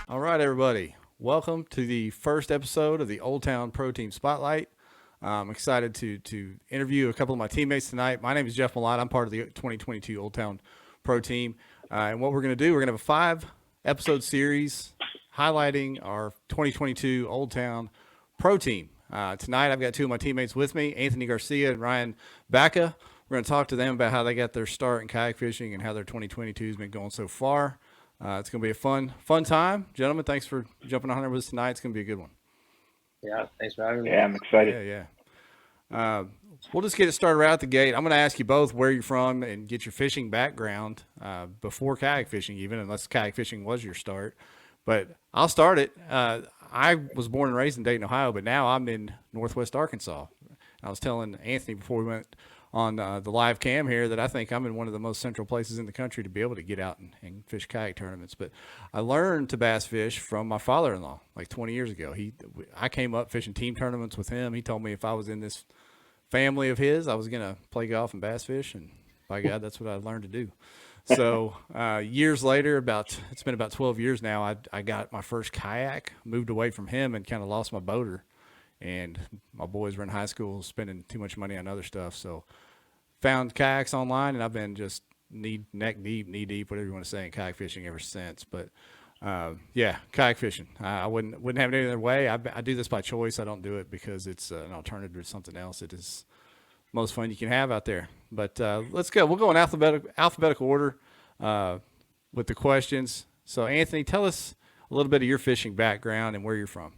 All right, everybody. Welcome to the first episode of the Old Town Pro Team Spotlight. I'm excited to interview a couple of my teammates tonight. My name is Jeff Malott. I'm part of the 2022 Old Town Pro Team. And what we're going to do, we're going to have a 5-episode series highlighting our 2022 Old Town Pro Team. Tonight, I've got two of my teammates with me, Anthony Garcia and Ryan Backa. We're going to talk to them about how they got their start in kayak fishing and how their 2022 has been going so far. It's going to be a fun time. Gentlemen, thanks for jumping on here with us tonight. It's going to be a good one. Yeah, thanks for having me. Yeah, I'm excited. Yeah. We'll just get it started right out the gate. I'm going to ask you both where you're from and get your fishing background before kayak fishing, even unless kayak fishing was your start. But I'll start it. I was born and raised in Dayton, Ohio, but now I'm in Northwest Arkansas. I was telling Anthony before we went on the live cam here that I think I'm in one of the most central places in the country to be able to get out and fish kayak tournaments. But I learned to bass fish from my father-in-law like 20 years ago. I came up fishing team tournaments with him. He told me if I was in this family of his, I was going to play golf and bass fish, and by God, that's what I learned to do. So years later, it's been about 12 years now, I got my first kayak, moved away from him, and kind of lost my boater. And my boys were in high school spending too much money on other stuff. So found kayaks online, and I've been just knee deep, whatever you want to say, in kayak fishing ever since. But yeah, kayak fishing. I wouldn't have it any other way. I do this by choice. I don't do it because it's an alternative to something else. It is most fun you can have out there. But let's go. We'll go in alphabetical order with the questions. So Anthony, tell us a little bit of your fishing background and where you're from.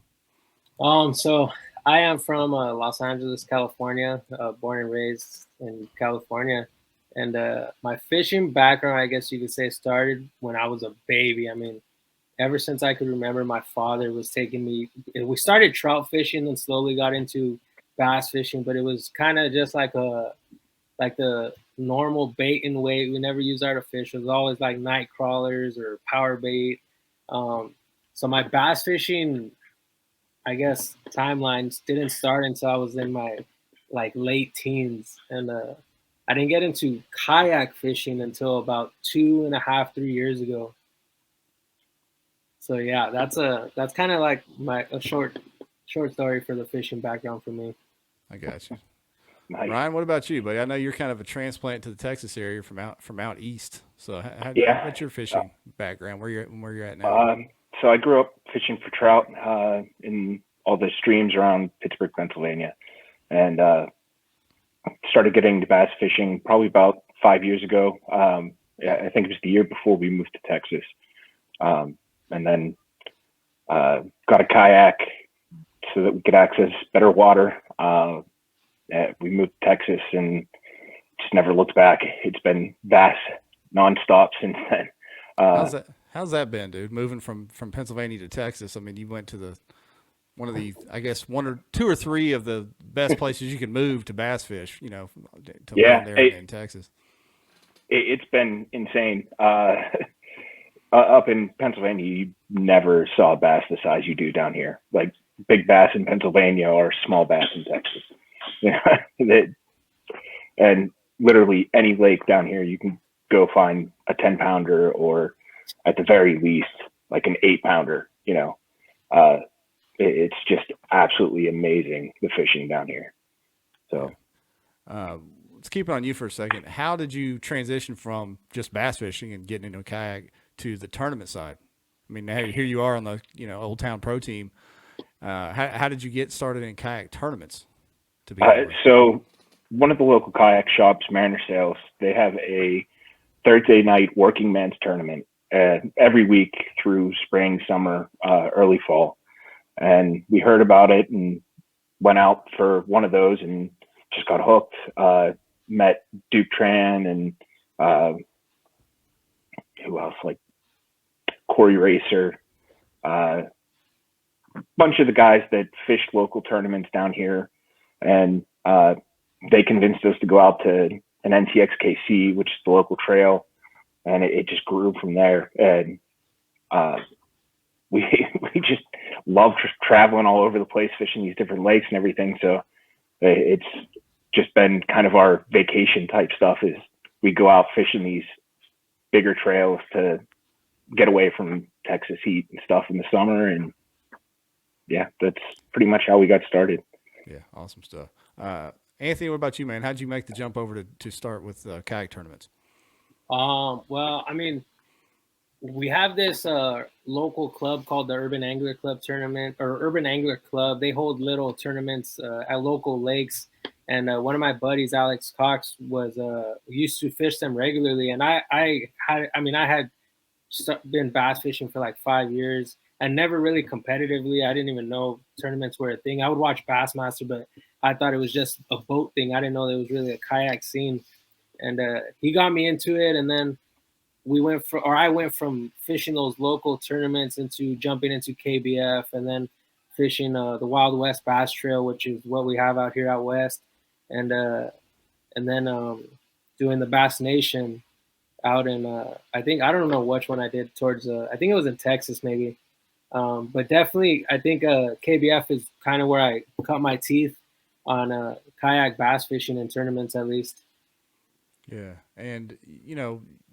So I am from Los Angeles, California, born and raised in California. And my fishing background, I guess you could say, started when I was a baby. I mean, ever since I could remember, my father was taking me. We started trout fishing and slowly got into bass fishing, but it was kind of just like the normal bait and weight. We never used artificial. It was always like night crawlers or power bait. So my bass fishing, I guess, timelines didn't start until I was in my late teens, and I didn't get into kayak fishing until about 2.5, 3 years ago. So yeah, that's kind of like a short story for the fishing background for me. I got you. Nice. Ryan, what about you, buddy? I know you're kind of a transplant to the Texas area from out east. So what's your fishing background? Where you're at now? So I grew up fishing for trout in all the streams around Pittsburgh, Pennsylvania, and started getting into bass fishing probably about 5 years ago. I think it was the year before we moved to Texas, and then got a kayak so that we could access better water. We moved to Texas and just never looked back. It's been bass nonstop since then. How's that been, dude? Moving from Pennsylvania to Texas. I mean, you went to one of the, I guess, one or two or three of the best places you can move to bass fish. To land there in Texas. It's been insane. Up in Pennsylvania, you never saw bass the size you do down here. Like big bass in Pennsylvania or small bass in Texas. And literally any lake down here, you can go find a 10-pounder or at the very least like an 8-pounder. It's just absolutely amazing, the fishing down here. So let's keep it on you for a second. How did you transition from just bass fishing and getting into a kayak to the tournament side? I mean, now here you are on the Old Town Pro Team. How did you get started in kayak tournaments? So one of the local kayak shops, Mariner Sales, they have a Thursday night working men's tournament every week through spring, summer, early fall. And we heard about it and went out for one of those and just got hooked. Met Duke Tran and who else? Like Corey Racer, bunch of the guys that fished local tournaments down here. And they convinced us to go out to an NTXKC, which is the local trail, and it just grew from there. And we just love traveling all over the place, fishing these different lakes and everything. So it's just been kind of our vacation type stuff. Is we go out fishing these bigger trails to get away from Texas heat and stuff in the summer. And yeah, that's pretty much how we got started. Yeah, awesome stuff. Anthony, what about you, man? How'd you make the jump over to start with kayak tournaments? Well, I mean, we have this local club called the Urban Angler Club Tournament, or Urban Angler Club. They hold little tournaments at local lakes. And one of my buddies, Alex Cox, used to fish them regularly. And I had been bass fishing for like 5 years and never really competitively. I didn't even know tournaments were a thing. I would watch Bassmaster, but I thought it was just a boat thing. I didn't know there was really a kayak scene. And he got me into it. And then I went from fishing those local tournaments into jumping into KBF, and then fishing the Wild West Bass Trail, which is what we have out here out west. And then doing the Bass Nation out in I don't know which one I did towards I think it was in Texas maybe, but definitely I think KBF is kind of where I cut my teeth on kayak bass fishing in tournaments at least. Yeah, and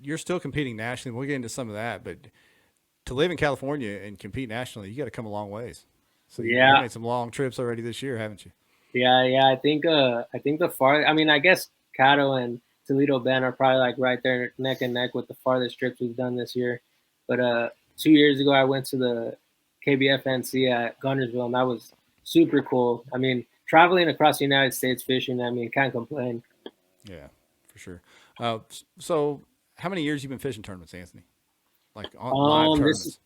you're still competing nationally. We'll get into some of that, but to live in California and compete nationally, you got to come a long ways. So you made some long trips already this year, haven't you? Yeah. I think the far. I mean, I guess Caddo and Toledo Bend are probably like right there neck and neck with the farthest trips we've done this year. But 2 years ago, I went to the KBFNC at Gunnersville, and that was super cool. I mean, traveling across the United States fishing, I mean, can't complain. Yeah, for sure. So how many years you been fishing tournaments, Anthony? Like on live tournaments?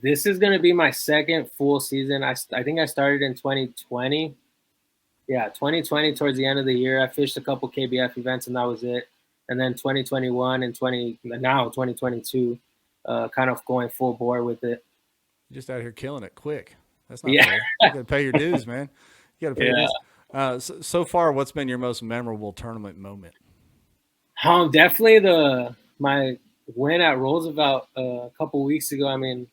This is going to be my second full season. I think I started in 2020. Yeah, 2020 towards the end of the year, I fished a couple KBF events and that was it. And then 2021 and 2022, kind of going full bore with it. You're just out here killing it quick. That's not fair. You got to pay your dues, man. You got to pay your dues. So far, what's been your most memorable tournament moment? Definitely my win at Roosevelt a couple weeks ago. I mean,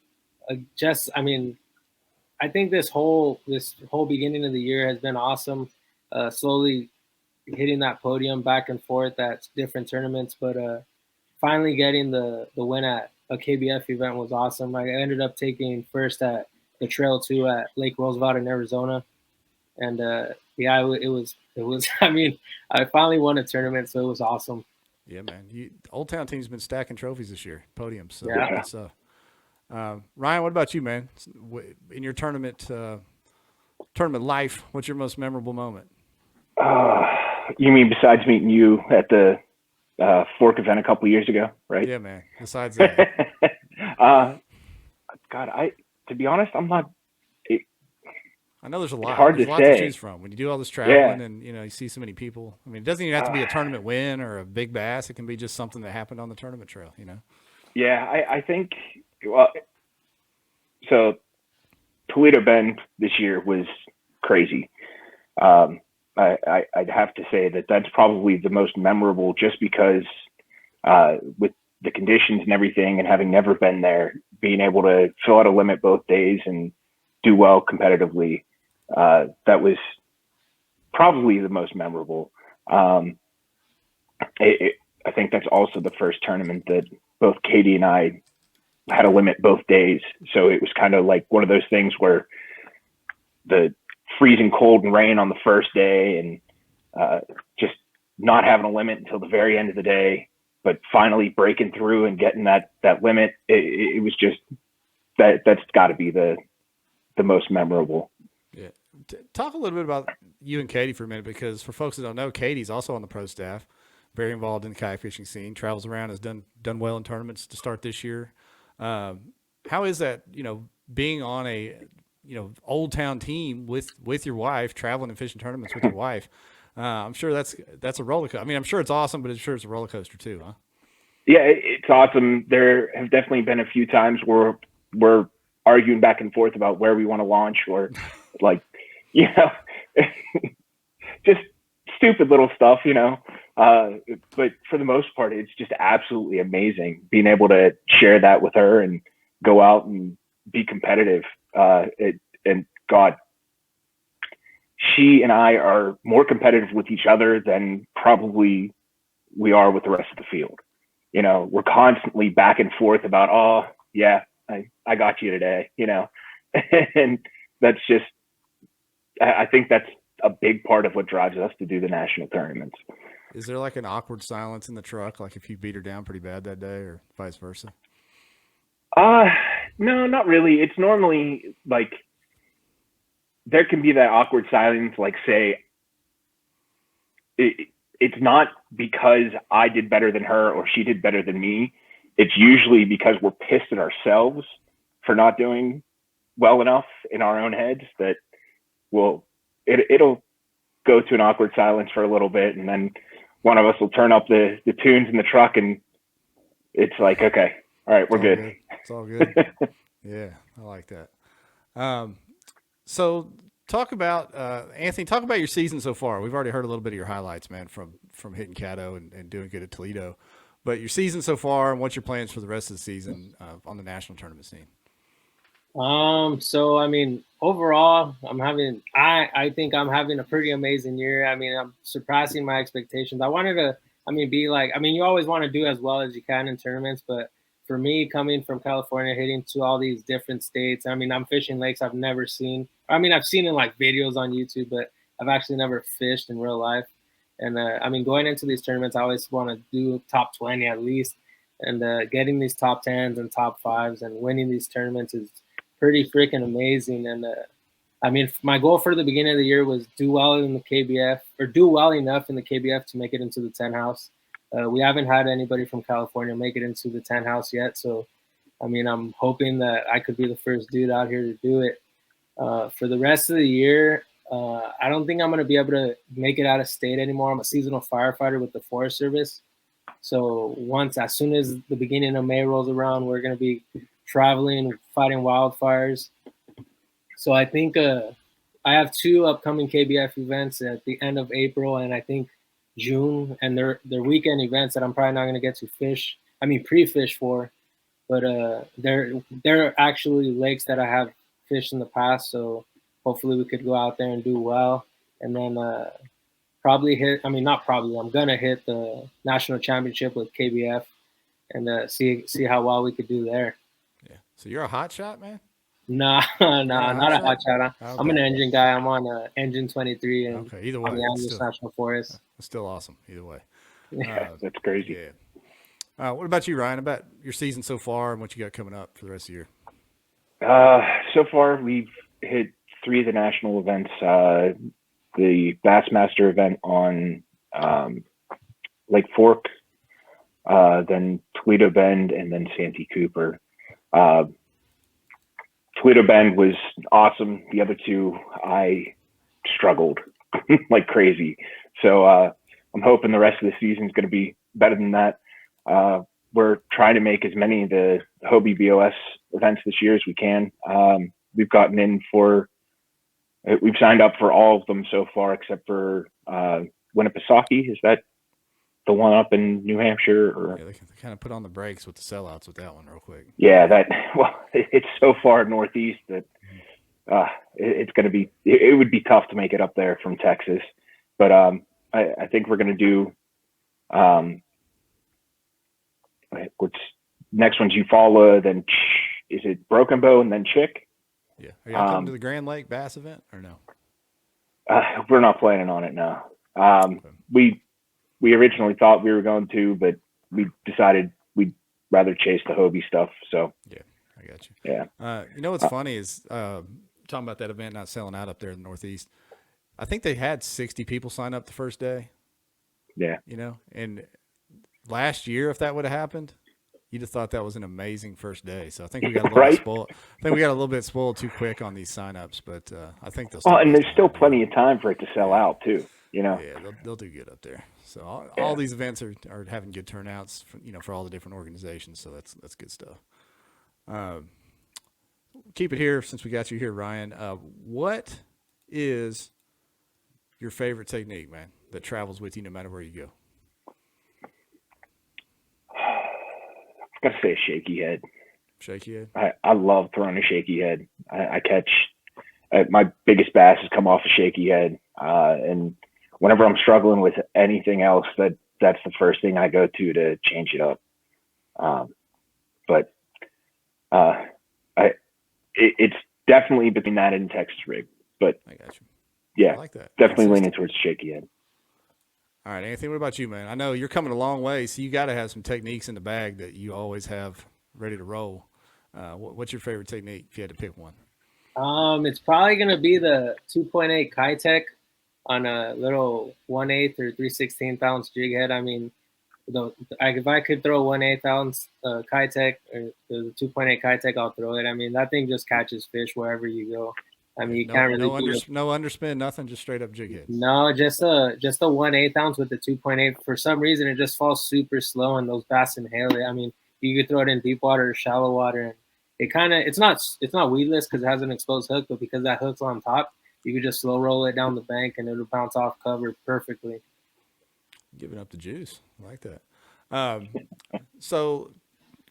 I think this whole beginning of the year has been awesome. Slowly hitting that podium back and forth at different tournaments, but finally getting the win at a KBF event was awesome. I ended up taking first at the Trail 2 at Lake Roosevelt in Arizona, and it was. I mean, I finally won a tournament, so it was awesome. Yeah, man. Old Town team's been stacking trophies this year, podiums. So yeah. Good stuff. Ryan, what about you, man? In your tournament life, what's your most memorable moment? You mean besides meeting you at the Fork event a couple years ago, right? Yeah, man. Besides that, to be honest, I'm not. I know there's a lot. It's hard there's to a lot say. To choose from when you do all this traveling and you see so many people. I mean, it doesn't even have to be a tournament win or a big bass. It can be just something that happened on the tournament trail. Yeah, I think. Well, so Toledo Bend this year was crazy. I'd have to say that's probably the most memorable, just because with the conditions and everything, and having never been there, being able to fill out a limit both days and do well competitively, that was probably the most memorable. I think that's also the first tournament that both Katie and I had a limit both days. So it was kind of like one of those things where the freezing cold and rain on the first day, and just not having a limit until the very end of the day, but finally breaking through and getting that limit. It was just that's got to be the most memorable. Yeah. Talk a little bit about you and Katie for a minute, because for folks that don't know, Katie's also on the pro staff, very involved in the kayak fishing scene, travels around, has done well in tournaments to start this year. How is that, being on a, Old Town team with your wife, traveling and fishing tournaments with your wife? I'm sure that's a roller coaster. I mean, I'm sure it's awesome, but I'm sure it's a roller coaster too, huh? Yeah, it's awesome. There have definitely been a few times where we're arguing back and forth about where we want to launch, or like, just stupid little stuff, but for the most part, it's just absolutely amazing being able to share that with her and go out and be competitive. And God, she and I are more competitive with each other than probably we are with the rest of the field. We're constantly back and forth about, oh yeah, I got you today, and that's just, I think that's a big part of what drives us to do the national tournaments. Is there like an awkward silence in the truck, like if you beat her down pretty bad that day, or vice versa? No, not really. It's normally like there can be that awkward silence, like say it's not because I did better than her or she did better than me. It's usually because we're pissed at ourselves for not doing well enough in our own heads that it'll go to an awkward silence for a little bit, and then one of us will turn up the tunes in the truck, and it's like, okay, all right, we're good. It's all good. Yeah, I like that. So talk about Anthony. Talk about your season so far. We've already heard a little bit of your highlights, man, from hitting Caddo and doing good at Toledo. But your season so far, and what's your plans for the rest of the season on the national tournament scene? So I mean, overall, I think I'm having a pretty amazing year. I mean, I'm surpassing my expectations. I wanted to, be like, you always want to do as well as you can in tournaments, but for me, coming from California, hitting to all these different states, I'm fishing lakes I've never seen. I've seen in like videos on YouTube, but I've actually never fished in real life. And going into these tournaments, I always want to do top 20 at least, and getting these top 10s and top 5s and winning these tournaments is pretty freaking amazing. And my goal for the beginning of the year was do well in the KBF, or do well enough in the KBF to make it into the 10 house. We haven't had anybody from California make it into the 10 house yet. So, I'm hoping that I could be the first dude out here to do it. For the rest of the year, I don't think I'm going to be able to make it out of state anymore. I'm a seasonal firefighter with the Forest Service. So as soon as the beginning of May rolls around, we're going to be traveling, fighting wildfires. So I think I have 2 upcoming KBF events at the end of April and I think June, and they're weekend events that I'm probably not going to get to pre-fish for, but they're actually lakes that I have fished in the past. So hopefully we could go out there and do well, and then I'm gonna hit the national championship with KBF and see how well we could do there. Yeah. So you're a hot shot, man? Nah, not a hot shot. Okay. I'm an engine guy. I'm on engine 23 and okay. Either way, on the Angeles National Forest. It's still awesome. Either way. That's crazy. Yeah. What about you, Ryan? About your season so far and what you got coming up for the rest of the year? So far, we've hit 3 of the national events. The Bassmaster event on Lake Fork, then Toledo Bend, and then Santee Cooper. Toledo Bend was awesome. The other 2, I struggled like crazy. So I'm hoping the rest of the season is going to be better than that. We're trying to make as many of the Hobie BOS events this year as we can. We've signed up for all of them so far, except for Winnipesaukee. Is that the one up in New Hampshire? Or? Yeah, they kind of put on the brakes with the sellouts with that one real quick. Yeah, it's so far northeast that it's going to be, it would be tough to make it up there from Texas. But I think we're going to do, what's next one's Eufaula, then is it Broken Bow, and then Chick? Yeah. Are y'all coming to the Grand Lake Bass event or no? We're not planning on it now. We originally thought we were going to, but we decided we'd rather chase the Hobie stuff. So yeah, I got you. Yeah. What's funny is talking about that event not selling out up there in the Northeast. I think they had 60 people sign up the first day. Yeah. And last year, if that would have happened, you'd have thought that was an amazing first day. So I think we got a little bit spoiled. I think we got a little bit spoiled too quick on these signups, but I think they'll. And there's still plenty of time for it to sell out too. Yeah, they'll do good up there. So all these events are having good turnouts for all the different organizations. So that's good stuff. Keep it here since we got you here, Ryan. What is your favorite technique, man, that travels with you no matter where you go? I've got to say a shaky head. Shaky head? I love throwing a shaky head. I catch my biggest bass has come off a shaky head. And whenever I'm struggling with anything else, that's the first thing I go to change it up. But It's definitely between that and Texas rig, but I got you. yeah, I like that. definitely Consistent. leaning towards shaky head. All right, Anthony, what about you, man? I know you're coming a long way, so you got to have some techniques in the bag that you always have ready to roll. What's your favorite technique if you had to pick one? It's probably gonna be the 2.8 Kitech on a little 1/8 or 3/16 ounce jig head. I mean, if I could throw 1/8 ounce Kitech or the 2.8 Kitech, I'll throw it. I mean, that thing just catches fish wherever you go. I mean, Yeah, you can't really do it. no underspin, nothing, just straight up jig head. No, just a 1/8 ounce with the 2.8. For some reason, it just falls super slow, and those bass inhale it. I mean, you could throw it in deep water or shallow water, and it's not weedless because it has an exposed hook, but because that hook's on top, you could just slow roll it down the bank, and it'll bounce off cover perfectly. Giving up the juice. I like that. Um, so,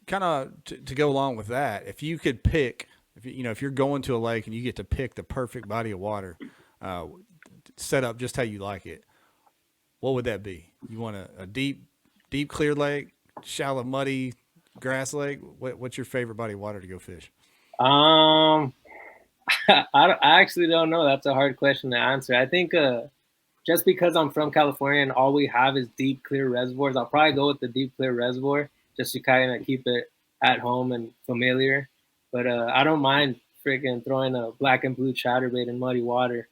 kind of to go along with that, if you could pick, if you're going to a lake and you get to pick the perfect body of water, uh, set up just how you like it, what would that be? You want a deep, clear lake, shallow, muddy grass lake? What's your favorite body of water to go fish? Um, I actually don't know. That's a hard question to answer. I think just because I'm from California and all we have is deep, clear reservoirs, I'll probably go with the deep, clear reservoir just to kind of keep it at home and familiar. But I don't mind freaking throwing a black and blue chatterbait in muddy water.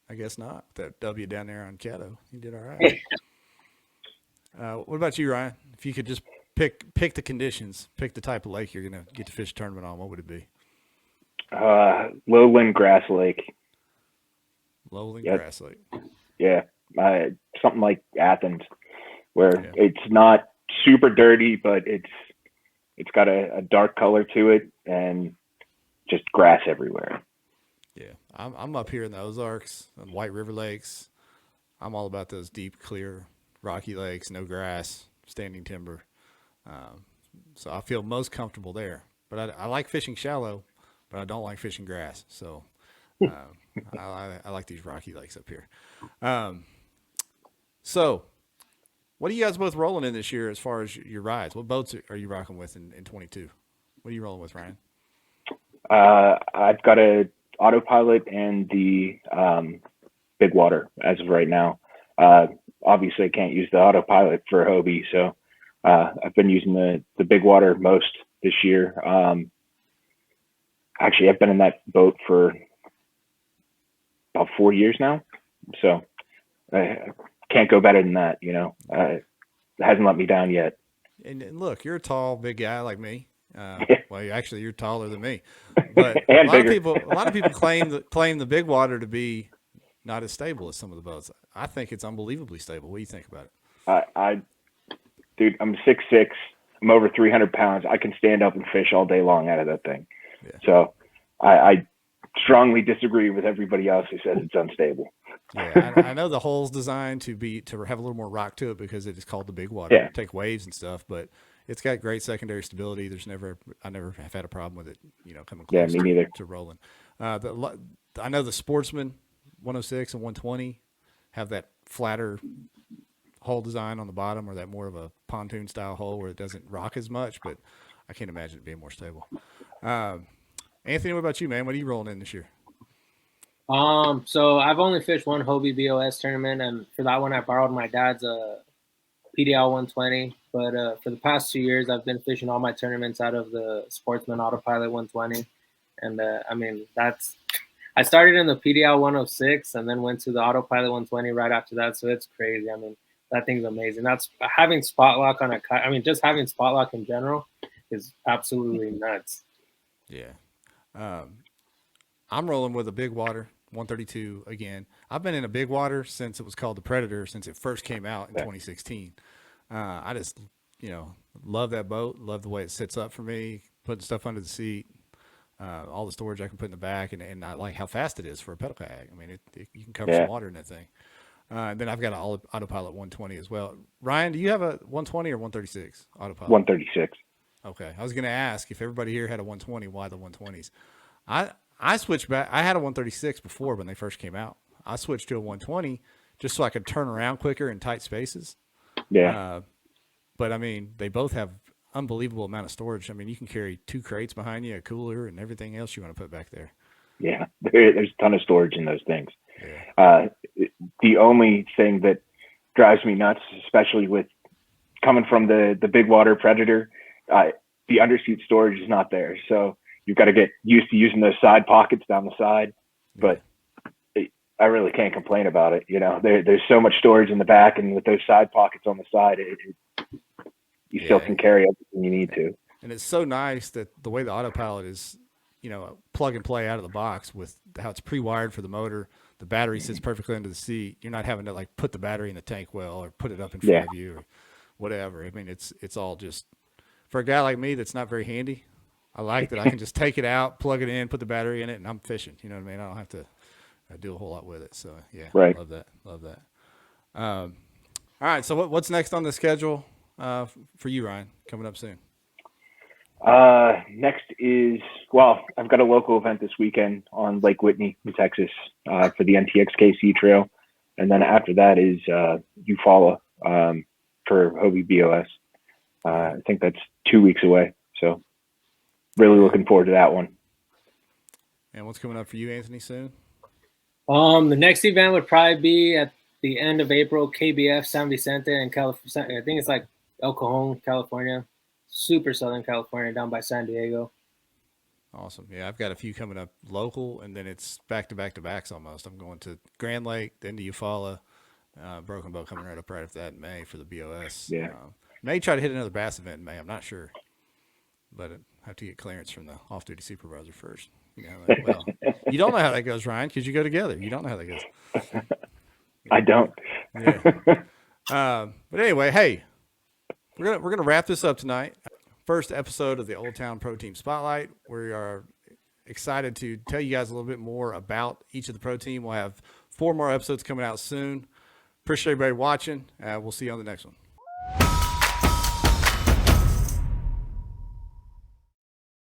I guess not. That W down there on Caddo, you did all right. What about you, Ryan? If you could just pick the conditions, pick the type of lake you're gonna get to fish a tournament on, what would it be? Lowland grass lake. Lowland Yep. grass lake. Yeah, something like Athens, where it's not super dirty, but it's got a dark color to it and just grass everywhere. Yeah, I'm up here in the Ozarks and White River Lakes. I'm all about those deep, clear, rocky lakes, no grass, standing timber. So I feel most comfortable there. But I like fishing shallow, but I don't like fishing grass. So I like these rocky lakes up here. So what are you guys both rolling in this year as far as your rides? What boats are you rocking with in 22? What are you rolling with, Ryan? I've got a autopilot and the big water as of right now. Obviously, I can't use the autopilot for Hobie, so I've been using the big water most this year. Actually, I've been in that boat for about 4 years now, so I can't go better than that. It hasn't let me down yet. And look, you're a tall, big guy like me. Well, you're taller than me, but And a lot of people claim the big water to be not as stable as some of the boats. I think it's unbelievably stable. What do you think about it? Dude, I'm 6'6". I'm over 300 pounds. I can stand up and fish all day long out of that thing. Yeah. So I strongly disagree with everybody else who says it's unstable. Yeah, I know the hull's designed to have a little more rock to it because it is called the big water. Yeah. Take waves and stuff, but it's got great secondary stability. I never have had a problem with it, coming close to rolling. I know the Sportsman 106 and 120 have that flatter hull design on the bottom, or that more of a pontoon style hull where it doesn't rock as much, but I can't imagine it being more stable. Anthony, what about you, man? What are you rolling in this year? So I've only fished one Hobie BOS tournament, and for that one I borrowed my dad's PDL 120. But for the past 2 years, I've been fishing all my tournaments out of the Sportsman Autopilot 120, and I mean I started in the PDL 106 and then went to the Autopilot 120 right after that. So it's crazy. I mean, that thing's amazing. That's having spot lock on I mean, just having spot lock in general is absolutely nuts. Yeah. I'm rolling with a big water 132 again. I've been in a big water since it was called the Predator, since it first came out in 2016. I just, love that boat. Love the way it sits up for me, putting stuff under the seat, all the storage I can put in the back, and I like how fast it is for a pedal kayak. I mean, you can cover some water in that thing. And then I've got an autopilot 120 as well. Ryan, do you have a 120 or 136 autopilot? 136. Okay. I was going to ask if everybody here had a 120, why the 120s? I switched back. I had a 136 before when they first came out. I switched to a 120 just so I could turn around quicker in tight spaces. Yeah. But I mean, they both have unbelievable amount of storage. I mean, you can carry 2 crates behind you, a cooler, and everything else you want to put back there. Yeah, there's a ton of storage in those things. Yeah. The only thing that drives me nuts, especially with coming from the big water Predator, the underseat storage is not there. So you've got to get used to using those side pockets down the side. But I really can't complain about it. You know, there's so much storage in the back, and with those side pockets on the side, you still can carry everything you need to. And it's so nice that the way the autopilot is, you know, plug and play out of the box with how it's pre-wired for the motor. The battery sits perfectly under the seat. You're not having to like put the battery in the tank well or put it up in front of you or whatever. I mean, it's all just for a guy like me that's not very handy. I like that I can just take it out, plug it in, put the battery in it, and I'm fishing. You know what I mean? I don't have to do a whole lot with it. So yeah, love that. All right. So what's next on the schedule for you, Ryan? Coming up soon. Next is, well, I've got a local event this weekend on Lake Whitney in Texas for the NTXKC trail. And then after that is Eufaula for Hobie BOS. I think that's 2 weeks away. So really looking forward to that one. And what's coming up for you, Anthony, soon? The next event would probably be at the end of April, KBF San Vicente in California. I think it's like El Cajon, California. Super Southern California, down by San Diego. Awesome. Yeah, I've got a few coming up local, and then it's back-to-backs almost. I'm going to Grand Lake, then to Eufaula, Broken Bow coming right up right after that in May for the BOS. Yeah. May try to hit another bass event in May. I'm not sure, but I have to get clearance from the off-duty supervisor first. You know, well, you don't know how that goes, Ryan, because you go together. You don't know how that goes. I don't. Yeah. But anyway, hey, we're gonna wrap this up tonight. First episode of the Old Town Pro Team Spotlight. We are excited to tell you guys a little bit more about each of the pro team. We'll have 4 more episodes coming out soon. Appreciate everybody watching. We'll see you on the next one.